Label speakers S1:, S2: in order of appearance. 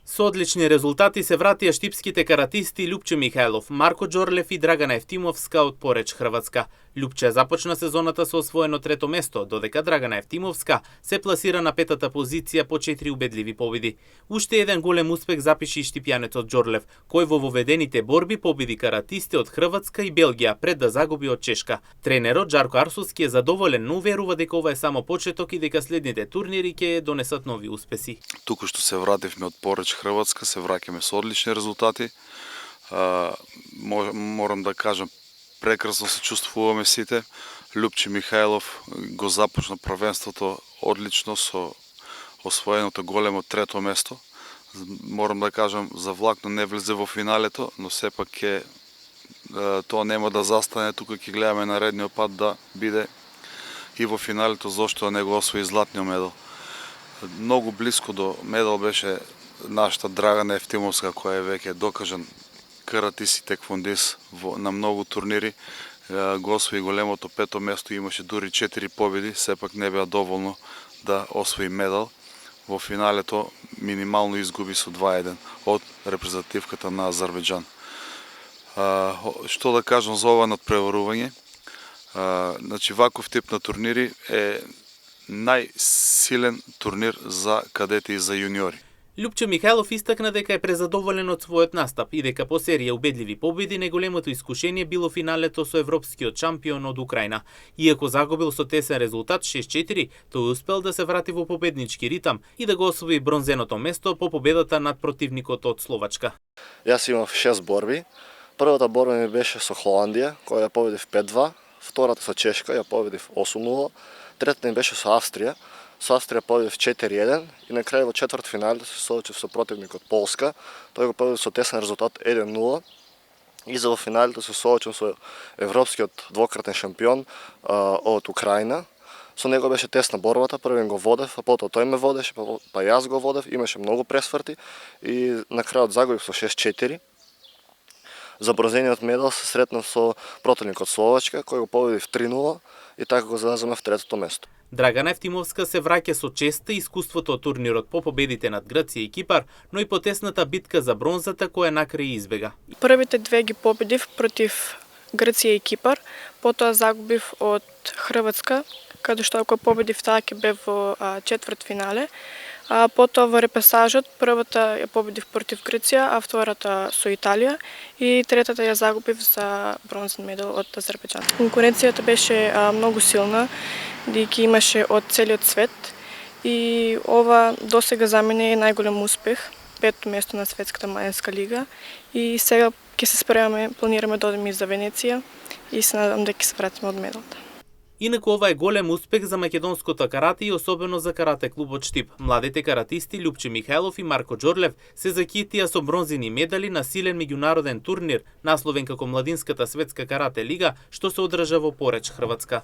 S1: Со одлични резултати се вратија штипските каратисти Љупче Михајлов, Марко Џорлев и Драгана Евтимовска од Пореч, Хрватска. Љупче започна сезоната со освоено трето место, додека Драгана Евтимовска се пласира на петата позиција по 4 убедливи победи. Уште еден голем успех запиши и штипјанецот Џорлев, кој во воведените борби победи каратисти од Хрватска и Белгија пред да загуби од Чешка. Тренерот Жарко Арсовски е задоволен, но верува дека ова е само почеток и дека следните турнири ќе донесат нови успеси.
S2: Туку што се вративме од Пореч, Хрватска, се враќаме со одлични резултати. Морам да кажам, прекрасно се чувствуваме сите. Љупче Михајлов го започна првенството одлично со освоеното големо трето место. Морам да кажам, завлакно не влезе во финалето, но сепак тоа нема да застане, тука ќе гледаме наредниот пат да биде и во финалето, зошто не го освои златниот медал. Многу близко до медал беше нашата Драгана Евтимовска, која е веќе докажан каратист и теквондист на многу турнири. Го освои големото пето место, имаше дури 4 победи, сепак не беа доволно да освои медал. Во финалето минимално изгуби со 2:1 од репрезентативката на Азербејџан. Што да кажам за ова надпреварување? Значи, ваков тип на турнири е најсилен турнир за кадети и за јуниори.
S1: Љупче Михајлов истакна дека е презадоволен од својот настап и дека по серија убедливи победи најголемото искушение било финалето со европскиот шампион од Украина. Иако загубил со тесен резултат 6:4, тој успел да се врати во победнички ритам и да го освои бронзеното место по победата над противникот од Словачка.
S3: Јас имав 6 борби. Првата борба ми беше со Холандија, која ја победив 5:2, втората со Чешка ја победив 8:0, третата ми беше со Австрија. Со Австрија победив 4:1 и на крај во четвртфиналите се соочив со противникот Полска. Тој го победив со тесен резултат 1:0 и за во финалите се соочив со европскиот двократен шампион од Украина. Со него беше тесна борбата, првен го водев, а потоа тој ме водеше, па јас го водев, имаше многу пресврти и на крајот загубив со 6:4. За бронзениот медал се сретнав со противникот Словачка, кој го победив 3:0 и така го занезаме в третото место.
S1: Драгана Евтимовска се враќа со честа и искуството од турнирот по победите над Грција и Кипар, но и по тесната битка за бронзата која накрај избега.
S4: Првите две ги победив против Грција и Кипар, потоа загубив од Хрватска, каде што ако победив таа ќе бев во четвртфинале. Потоа во репесажот првата ја победив против Грција, а втората со Италија и третата ја загубив за бронзен медал од Азербејџан. Конкуренцијата беше многу силна, бидејќи имаше од целиот свет и ова досега за мене е најголем успех, пето место на светската мајанска лига и сега ќе се спремаме, планираме да одиме и за Венеција и се надам дека ќе се вратиме од медалта.
S1: Инаку ова е голем успех за македонското карате и особено за карате клубот Штип. Младите каратисти Љупче Михајлов и Марко Џорлев се заќитија со бронзени медали на силен меѓународен турнир, насловен како Младинската светска карате лига, што се одржа во Пореч, Хрватска.